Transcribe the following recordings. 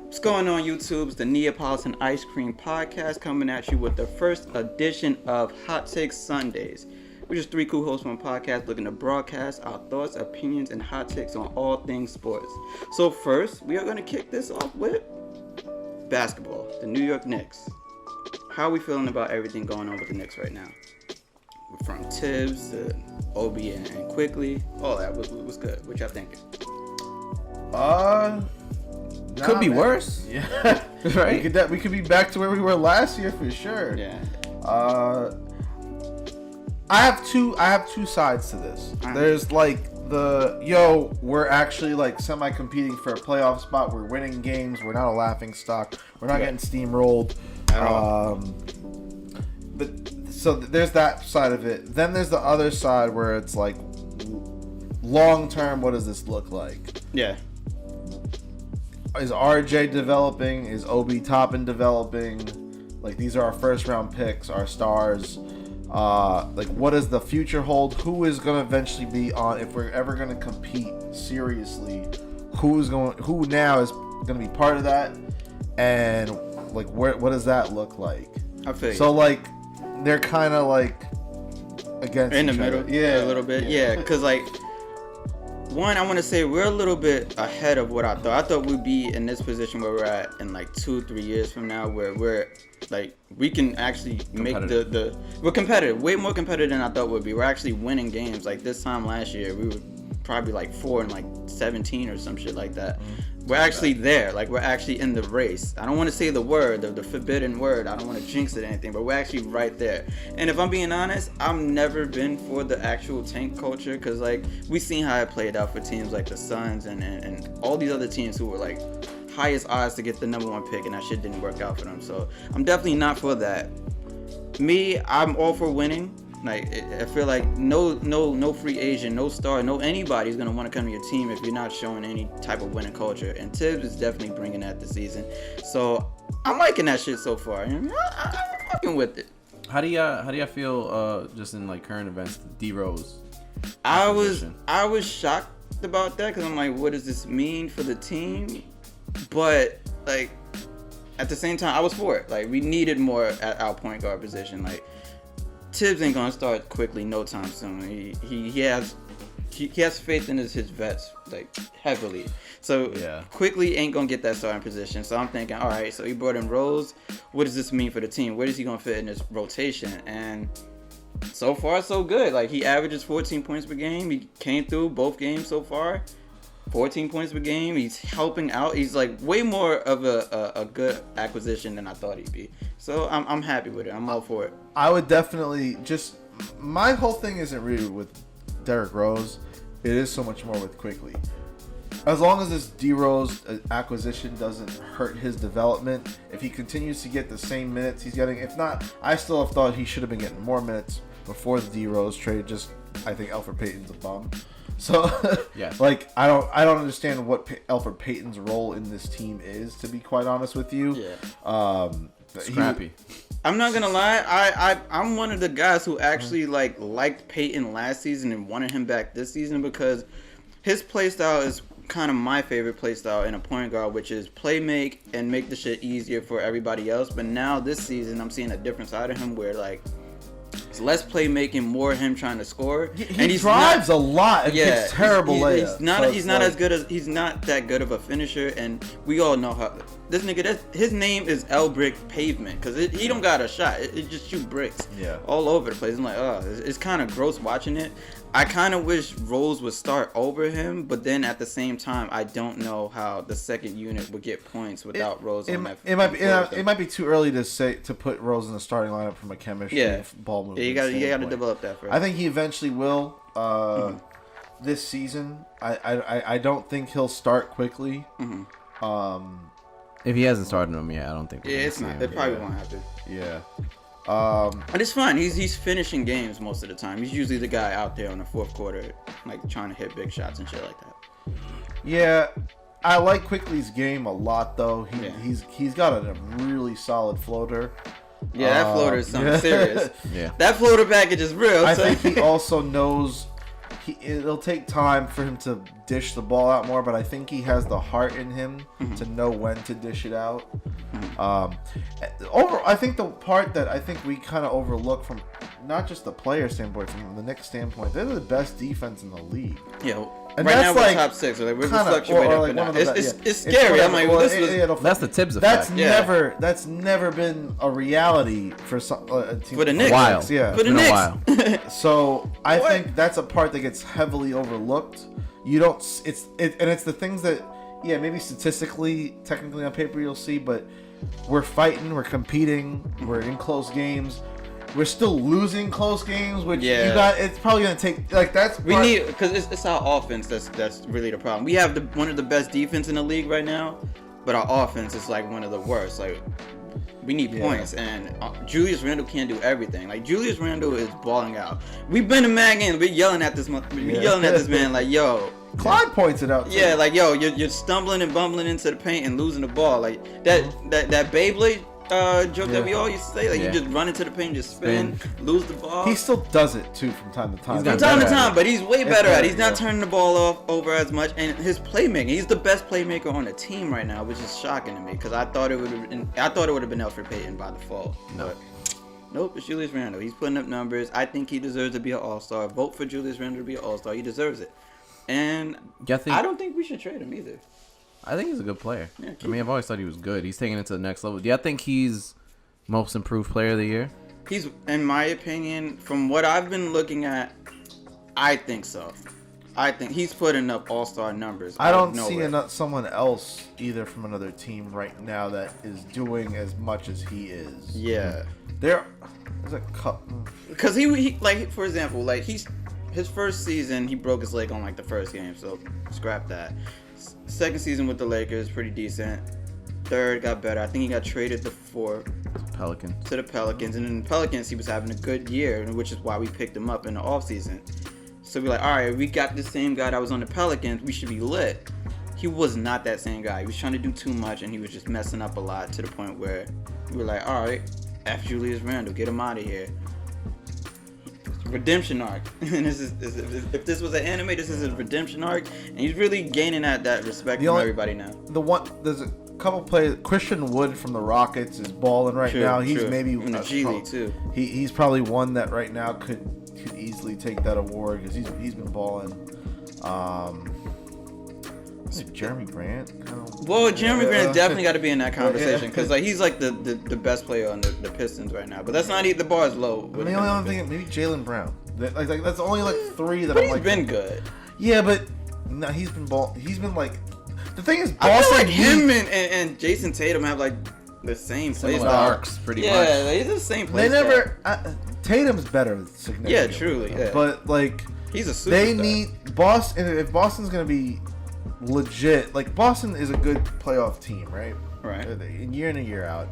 What's going on, YouTube? It's the Neapolitan Ice Cream Podcast coming at you with the first edition of Hot Takes Sundays. We're just three cool hosts from a podcast looking to broadcast our thoughts, opinions, and hot takes on all things sports. So first, we are going to kick this off with basketball, the New York Knicks. How are we feeling about everything going on with the Knicks right now? From Thibs to Obi and Quickley, all that was good. What y'all thinking? Could be worse. Yeah. Right? We could be back to where we were last year for sure. Yeah. I have two sides to this. There's like we're actually like semi-competing for a playoff spot. We're winning games. We're not a laughing stock. We're not getting steamrolled. At all. But so there's that side of it. Then there's the other side where it's like long term. What does this look like? Yeah. Is RJ developing? Is Obi Toppin developing? Like, these are our first round picks, our stars. Like, what does the future hold? Who is going to eventually be on, if we're ever going to compete seriously, who now is going to be part of that? And like, what does that look like? I feel so like, they're kind of like against in the each middle, other. Yeah, a little bit, yeah. Because like, one, I want to say we're a little bit ahead of what I thought. I thought we'd be in this position where we're at in like 2-3 years from now, where we're like, we can actually make we're competitive, way more competitive than I thought we'd be. We're actually winning games. Like this time last year, we were probably like 4-17 or some shit like that. We're actually there. Like, we're actually in the race. I don't want to say the word, the forbidden word. I don't want to jinx it or anything, but we're actually right there. And if I'm being honest, I've never been for the actual tank culture, because like, we seen how it played out for teams like the Suns and all these other teams who were like highest odds to get the number one pick, and that shit didn't work out for them. So I'm definitely not for that. Me, I'm all for winning. Like, I feel like no free agent, no star, no anybody's gonna want to come to your team if you're not showing any type of winning culture. And Thibs is definitely bringing that this season. So I'm liking that shit so far. I'm fucking with it. How do you feel just in like current events, D Rose? I was shocked about that, because I'm like, what does this mean for the team? But like, at the same time, I was for it. Like, we needed more at our point guard position. Like, Thibs ain't gonna start quickly no time soon. He has faith in his vets like heavily. So yeah. Quickley ain't gonna get that starting position. So I'm thinking, all right, so he brought in Rose. What does this mean for the team? Where is he gonna fit in this rotation? And so far so good. Like, he averages 14 points per game. He came through both games so far. 14 points per game. He's helping out. He's like way more of a good acquisition than I thought he'd be. So I'm happy with it. I'm all for it. I would definitely my whole thing isn't really with Derrick Rose. It is so much more with Quickley. As long as this D Rose acquisition doesn't hurt his development, if he continues to get the same minutes he's getting, if not, I still have thought he should have been getting more minutes before the D Rose trade. I think Elfrid Payton's a bum. So, yeah. Like, I don't understand what Elfrid Payton's role in this team is, to be quite honest with you. Yeah. Scrappy. I'm not gonna lie. I'm one of the guys who actually liked Payton last season and wanted him back this season, because his play style is kind of my favorite play style in a point guard, which is play make and make the shit easier for everybody else. But now this season, I'm seeing a different side of him where like, it's less playmaking, more him trying to score. He drives a lot and gets terrible layups. He's not that good of a finisher, and we all know how this nigga. His name is L Brick Pavement, because he don't got a shot. It just shoot bricks all over the place. I'm like, it's kind of gross watching it. I kind of wish Rose would start over him, but then at the same time, I don't know how the second unit would get points without Rose on that. It might be too early to put Rose in the starting lineup from a chemistry ball movement. Yeah, you got to develop that first. I think he eventually will this season. I don't think he'll start quickly. If he hasn't started him yet, I don't think. It's not. It probably won't happen. Yeah. But it's fine. He's finishing games most of the time. He's usually the guy out there in the fourth quarter, like trying to hit big shots and shit like that. Yeah, I like Quickley's game a lot, though. He's got a really solid floater. Yeah, that floater is something serious. Yeah, that floater package is real. I think he also knows it'll take time for him to dish the ball out more, but I think he has the heart in him to know when to dish it out. I think the part that I think we kind of overlook from not just the player standpoint, from the Knicks standpoint, they're the best defense in the league. Yeah. And right now we're like, top 6. So like we're kinda, fluctuating up like and down. it's It's scary. I'm like, that's the Thibs effect. That's never been a reality for some a team. For the Knicks. Wow. Yeah. For the Knicks. So I think that's a part that gets heavily overlooked. You don't. It's the things that maybe statistically, technically on paper you'll see, but we're fighting, we're competing, we're in close games. We're still losing close games, which it's probably gonna take that's. We need because it's our offense that's really the problem. We have one of the best defense in the league right now, but our offense is like one of the worst. Like we need points, and Julius Randle can't do everything. Like Julius Randle is balling out. We've been to Magan. We're yelling at this. We're yelling at this man like, yo. Clyde points it out. Too. Yeah, like yo, you're stumbling and bumbling into the paint and losing the ball. Like that Beyblade joke that we all used to say. Like you just run into the paint, just spin, lose the ball. He still does it too from time to time. From time to time, but he's way better at it. He's not turning the ball over as much, and his playmaking. He's the best playmaker on the team right now, which is shocking to me because I thought it would have been Elfrid Payton by default. No. But nope, it's Julius Randle. He's putting up numbers. I think he deserves to be an All-Star. Vote for Julius Randle to be an All-Star. He deserves it. And I don't think we should trade him either. I think he's a good player. Yeah, I mean, I've always thought he was good. He's taking it to the next level. Do you think he's most improved player of the year? He's, in my opinion, from what I've been looking at, I think so. I think he's putting up all-star numbers. I don't see someone else either from another team right now that is doing as much as he is. Yeah. There's a cup. Because he like, for example, like his first season, he broke his leg on like the first game, so scrap that. Second season with the Lakers, pretty decent. Third got better. I think he got traded to the Pelicans, and in the Pelicans he was having a good year, which is why we picked him up in the offseason. So we're like, all right, we got the same guy that was on the Pelicans, we should be lit. He was not that same guy. He was trying to do too much, and he was just messing up a lot to the point where we were like, all right, F Julius Randle, get him out of here. Redemption arc. And if this was an anime, this is his redemption arc, and he's really gaining that respect from everybody now. There's a couple players. Christian Wood from the Rockets is balling right now. He's maybe in the G League too. He's probably one that right now could easily take that award because he's been balling. Jeremy Grant. Well, Jeremy Grant definitely got to be in that conversation because like he's like the best player on the Pistons right now. But that's not the bar is low. The only other thing, maybe Jaylen Brown. Like that's only like three that but I'm like. He's been good. Yeah, but no, he's been like. The thing is, Boston, I feel like him and Jason Tatum have like the same play arcs pretty much. Yeah, they're the same play. They never. Tatum's better significantly. Yeah, truly. Yeah. But like, he's a superstar. They need Boston. If Boston's gonna be legit, like Boston is a good playoff team, right? Right. Year in and year out.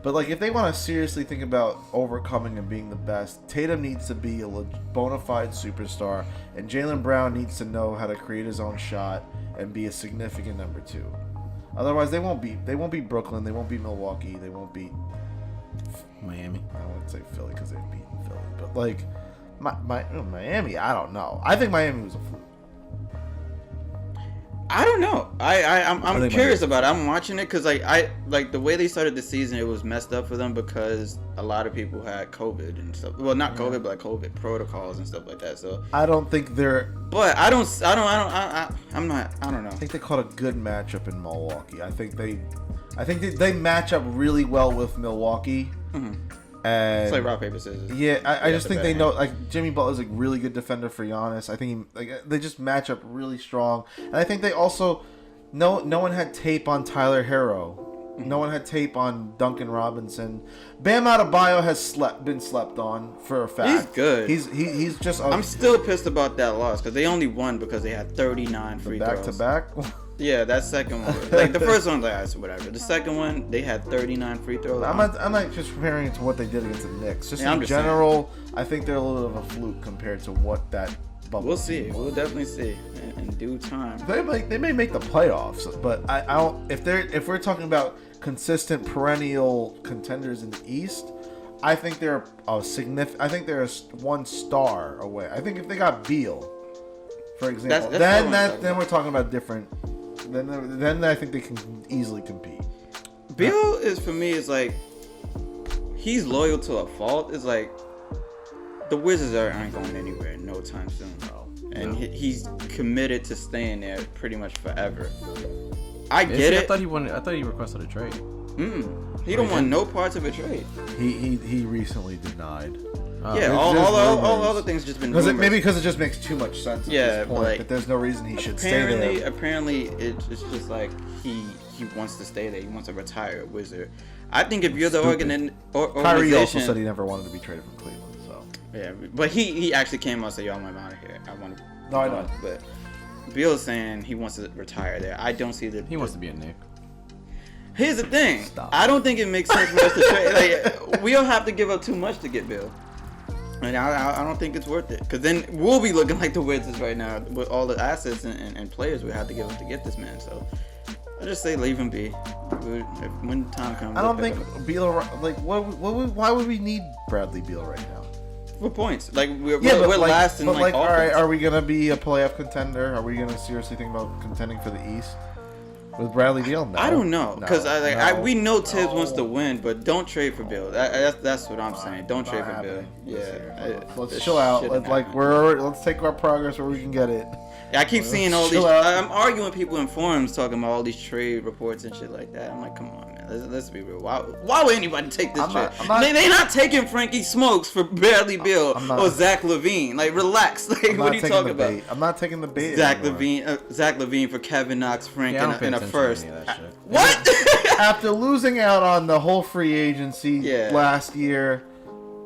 But like, if they want to seriously think about overcoming and being the best, Tatum needs to be a bona fide superstar, and Jaylen Brown needs to know how to create his own shot and be a significant number two. Otherwise, they won't beat Brooklyn. They won't beat Milwaukee. They won't beat Miami. I wouldn't say Philly because they've beaten Philly, but like Miami, I don't know. I think Miami was a fluke. I don't know. I'm curious about it. I'm watching it because like the way they started the season, it was messed up for them because a lot of people had COVID and stuff. Well, not COVID, but like COVID protocols and stuff like that. So I don't think they're. But I don't know. I think they caught a good matchup in Milwaukee. I think they match up really well with Milwaukee. Mm-hmm. And it's like rock paper scissors. Yeah, I just think they know. Like Jimmy Butler's a really good defender for Giannis. I think they just match up really strong. And I think they also no one had tape on Tyler Herro. Mm-hmm. No one had tape on Duncan Robinson. Bam Adebayo has been slept on for a fact. He's good. He's just. I'm still pissed about that loss because they only won because they had 39 free throws. Back to back. Yeah, that second one. Like the first one, like whatever. The second one, they had 39 free throws. I'm not just comparing it to what they did against the Knicks. Just in just general, saying. I think they're a little bit of a fluke compared to what that bubble. We'll see. We'll definitely see in due time. They may make the playoffs, but I don't. If we're talking about consistent perennial contenders in the East, I think they're a significant. I think they're one star away. I think if they got Beal, for example. Then we're talking about different. Then I think they can easily compete. Beal is for me is like he's loyal to a fault. It's like the Wizards aren't going anywhere no time soon, and he's committed to staying there pretty much forever. I get it. I thought he requested a trade. He don't want no parts of a trade. He recently denied. All other things just been rumors. Maybe because it just makes too much sense at this point. Like, that there's no reason he should stay there. Apparently, it's just like he wants to stay there. He wants to retire a Wizard. I think if you're the organization, Kyrie also said he never wanted to be traded from Cleveland. So yeah, but he actually came out and said, "Yo, I'm out of here. I want to." No, I know. But Beal's saying he wants to retire there. I don't see He wants to be a Knick. Here's the thing. I don't think it makes sense for us to trade. Like, we don't have to give up too much to get Beal. And I don't think it's worth it. Because then we'll be looking like the Wizards right now with all the assets and players we have to give up to get this man. So I just say leave him be. When time comes. I don't think Beal, like, why would we need Bradley Beal right now? For points. Like, we're last in, like, all right, are we going to be a playoff contender? Are we going to seriously think about contending for the East? With Bradley Beal? No. I don't know, because we know Thibs wants to win, but don't trade for Beal. That's what I'm saying. Don't trade for Beal. Yeah, let's chill out. Let's take our progress where we can get it. Yeah, I keep seeing all these. I'm arguing with people in forums talking about all these trade reports and shit like that. I'm like, come on, man. Let's be real. Why would anybody take this trade? They're not taking Frankie Smokes for Bradley Beal or Zach LaVine. Like, relax. Like, what are you talking about? I'm not taking the bait. Zach LaVine for Kevin Knox, Frank in a first. What? After losing out on the whole free agency last year,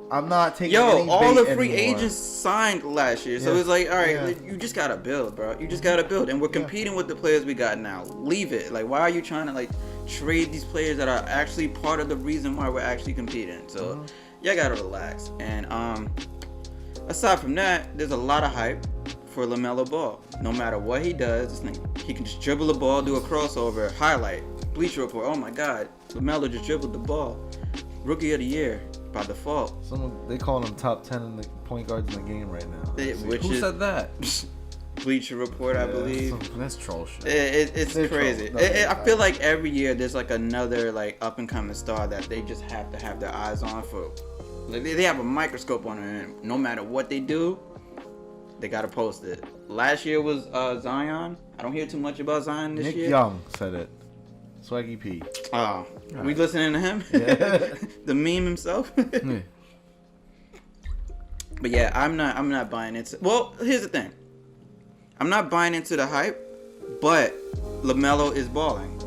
I'm not taking any bait all the free anymore. agents signed last year. So it's like, all right, you just got to build, bro. You just got to build. And we're competing with the players we got now. Leave it. Like, why are you trying to, like, trade these players that are actually part of the reason why we're actually competing? So, you got to relax. And aside from that, there's a lot of hype for LaMelo Ball. No matter what he does, he can just dribble the ball, do a crossover, highlight, Bleacher Report. Oh, my God. LaMelo just dribbled the ball. Rookie of the year. By default. They calling him top 10 in the point guards in the game right now. Who said that? Bleacher Report, I believe. That's troll shit. It's crazy. I feel like every year there's like another like up and coming star that they just have to have their eyes on for. Like, they have a microscope on them. No matter what they do, they gotta post it. Last year was Zion. I don't hear too much about Zion this year. Nick Young said it. Swaggy P. Oh, we listening to him? Yeah. The meme himself. Yeah. But yeah, I'm not buying into. Well, here's the thing. I'm not buying into the hype, but LaMelo is balling.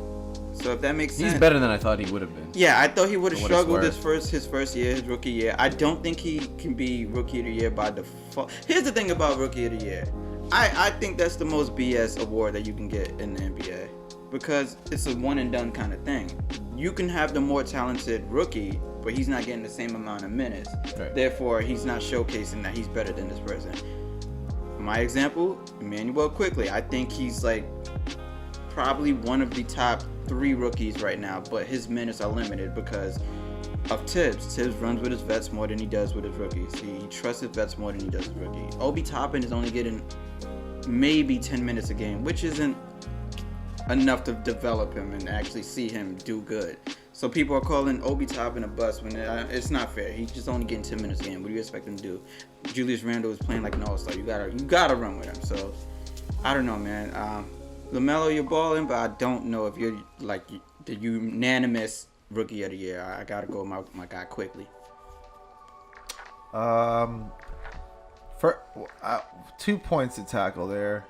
So if that makes sense. He's better than I thought he would have been. Yeah, I thought he would have struggled his first year, his rookie year. I don't think he can be rookie of the year by default. Here's the thing about rookie of the year. I think that's the most BS award that you can get in the NBA. Because it's a one and done kind of thing. You can have the more talented rookie, but he's not getting the same amount of minutes. Right. Therefore, he's not showcasing that he's better than this person. My example, Immanuel Quickley. I think he's like probably one of the top 3 rookies right now, but his minutes are limited because of Thibs. Thibs runs with his vets more than he does with his rookies. He trusts his vets more than he does his rookies. Obi Toppin is only getting maybe 10 minutes a game, which isn't enough to develop him and actually see him do good. So people are calling Obi Toppin a bust when it's not fair. He's just only getting 10 minutes a game. What do you expect him to do? Julius Randle is playing like an all-star. You gotta run with him. So I don't know, man. LaMelo, you're balling, but I don't know if you're like the unanimous rookie of the year. I gotta go with my guy Quickley. For 2 points to tackle there.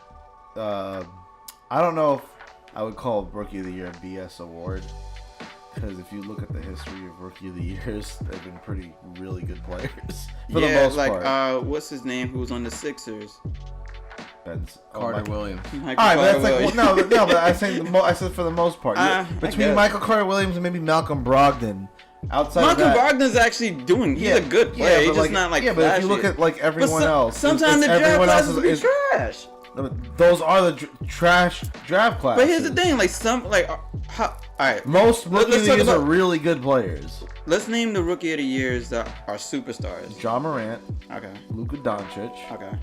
I don't know if I would call Rookie of the Year a BS award, because if you look at the history of Rookie of the Years, they've been really good players for the most part. What's his name? Who was on the Sixers? Carter Williams. All right, but that's like no, but I said for the most part. Between Michael Carter Williams and maybe Malcolm Brogdon. Outside Brogdon's actually doing. He's a good player. He's just not like. Yeah, but if you look at like everyone else, sometimes the draft classes be trash. Those are the trash draft classes. But here's the thing, all right. Most rookie of the years are really good players. Let's name the rookie of the years that are superstars. Ja Morant. Okay. Luka Doncic. Okay.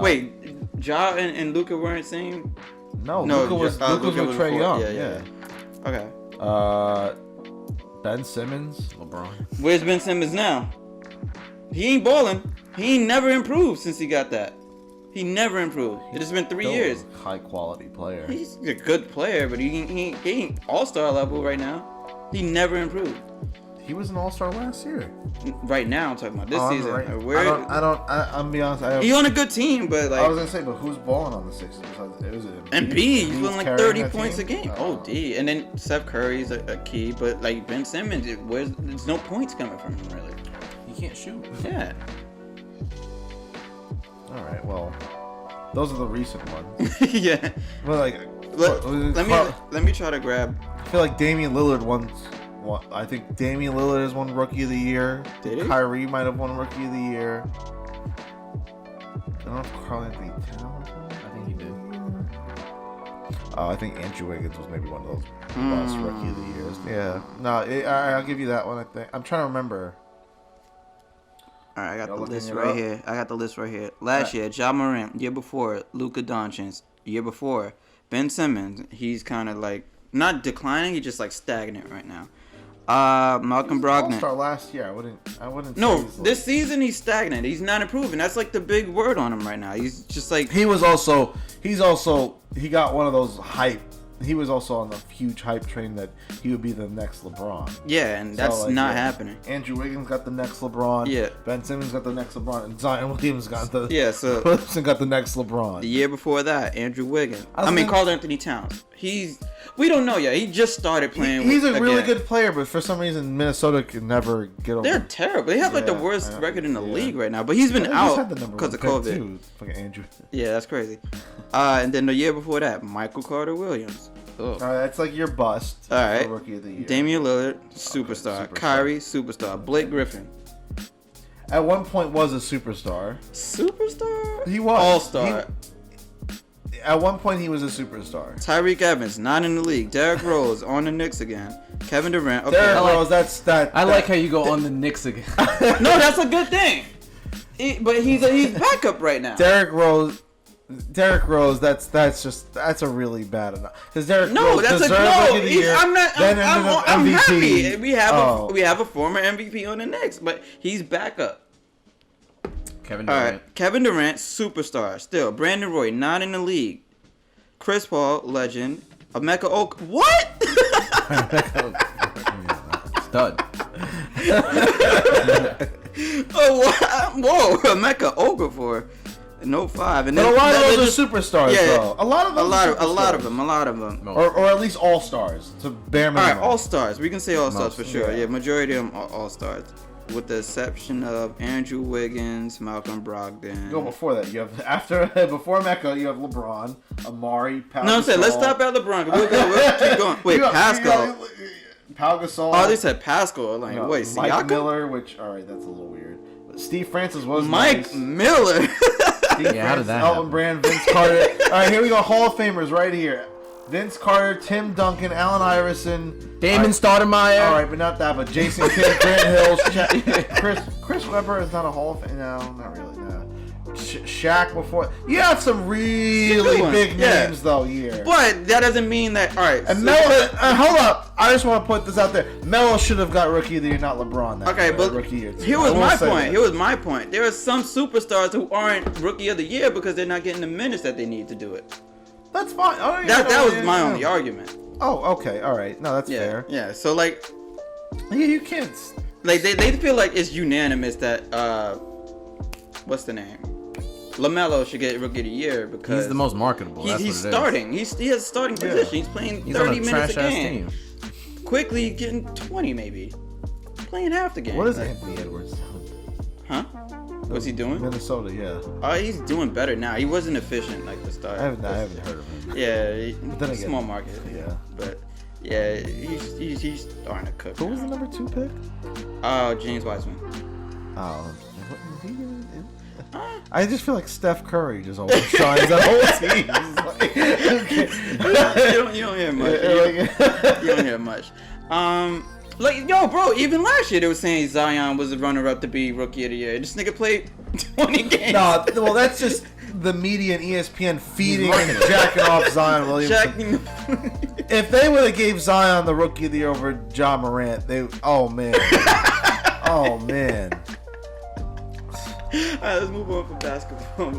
Wait, Ja and Luka weren't same? No, Luka was with Trae Young. Yeah. Okay. Ben Simmons. LeBron. Where's Ben Simmons now? He ain't balling. He ain't never improved since he got that. He never improved. It has been 3 years. High quality player. He's a good player, but he ain't all-star level right now. He never improved. He was an all-star last year. Right now, I'm talking about this season. Right. I'm be honest. He's on a good team, but like I was gonna say, but who's balling on the Sixers? It was Embiid. He's winning like 30 points team? a game. OD. And then Steph Curry's a key, but like Ben Simmons, there's no points coming from him really. He can't shoot. Yeah. All right. Well, those are the recent ones. Yeah. Well, like Let me try to grab. I feel like Damian Lillard won. I think Damian Lillard has won Rookie of the Year. Did he? Kyrie might have won Rookie of the Year. I don't know if Karl Anthony Towns won. I think he did. I think Andrew Wiggins was maybe one of those best Rookie of the Years. Yeah. No, I'll give you that one. I think I'm trying to remember. All right, I got the list right here. Last year, Ja Morant. Year before, Luka Doncic. Year before, Ben Simmons. He's kind of like not declining. He's just like stagnant right now. Malcolm Brogdon. All-star last year. I wouldn't. No, say this season he's stagnant. He's not improving. That's like the big word on him right now. He's just like he got one of those hype. He was also on the huge hype train that he would be the next LeBron. Yeah, and that's not happening. Andrew Wiggins got the next LeBron. Yeah. Ben Simmons got the next LeBron, and Zion Williams got the Williamson got the next LeBron. The year before that, Andrew Wiggins. Karl Anthony Towns. We don't know yet. He just started playing. He's a really good player, but for some reason Minnesota can never get over. They're terrible. They have like the worst record in the league right now. But he's been out because of COVID. Fucking Andrew. Yeah, that's crazy. And then the year before that, Michael Carter Williams. That's like your bust. All right. For Rookie of the Year. Damian Lillard, superstar. Kyrie, superstar. Blake Griffin. At one point was a superstar. Superstar? He was. All-star. At one point he was a superstar. Tyreek Evans, not in the league. Derrick Rose on the Knicks again. Kevin Durant. Okay. Derrick Rose, that's that. I like how you go on the Knicks again. No, that's a good thing. But he's backup right now. Derrick Rose, that's a really bad enough. Because Derrick Rose deserved Rookie of the Year. I'm MVP. happy. We have a former MVP on the Knicks, but he's backup. Kevin Durant. All right, Kevin Durant, superstar. Still, Brandon Roy, not in the league. Chris Paul, legend. Emeka Oak. What? Stud. Whoa, Emeka Okafor. No 5. And but a lot of those are superstars, though. A lot of them. Or at least all stars. To bare minimum. All right, all stars. We can say all stars for sure. Yeah. Yeah, majority of them are all stars, with the exception of Andrew Wiggins, Malcolm Brogdon. Go before that. You have before Mecca. You have LeBron, Amari, Pau Gasol. No, I'm saying let's stop at LeBron. We'll keep going. Wait, Pascal. Pau Gasol. Oh, they said Pascal. Like, wait, Mike Siakam? Miller. Which all right, that's a little weird. But Steve Francis was Mike nice. Miller. How did that Elton Brand, Vince Carter. All right, here we go. Hall of Famers right here. Vince Carter, Tim Duncan, Allen Iverson, Damon Stoudemire. All right, but not that. But Jason Kidd, Grant Hills, Chris Webber is not a Hall of Fame. No, not really. No. Shaq before. You have some really big names though here. But that doesn't mean that. All right. And Melo, hold up. I just want to put this out there. Melo should have got Rookie of the Year, not LeBron. But Rookie year here was my point. Here was my point. There are some superstars who aren't Rookie of the Year because they're not getting the minutes that they need to do it. That's fine. Oh, that was my only argument. Oh, okay. All right. No, that's fair. Yeah. So like, you can't. Like they feel like it's unanimous that what's the name? LaMelo should get Rookie of the Year because he's the most marketable. He's starting. He has a starting position. He's playing 30 minutes a game. Quickly getting 20 maybe. Playing half the game. What is Anthony Edwards? Huh? What's he doing? Minnesota, yeah. He's doing better now. He wasn't efficient like the start. I haven't heard of him. Yeah, small market. Yeah. But yeah, he's starting to cook. Who was the number 2 pick? James Wiseman. Oh. I just feel like Steph Curry just always shines that whole team. You don't hear much. You don't hear much. Like, yo, bro, even last year they were saying Zion was a runner-up to be Rookie of the Year. This nigga played 20 games. No, well, that's just the media and ESPN feeding and jacking off Zion Williamson. If they would have gave Zion the Rookie of the Year over Ja Morant, oh man. Oh man. Alright, let's move on from basketball.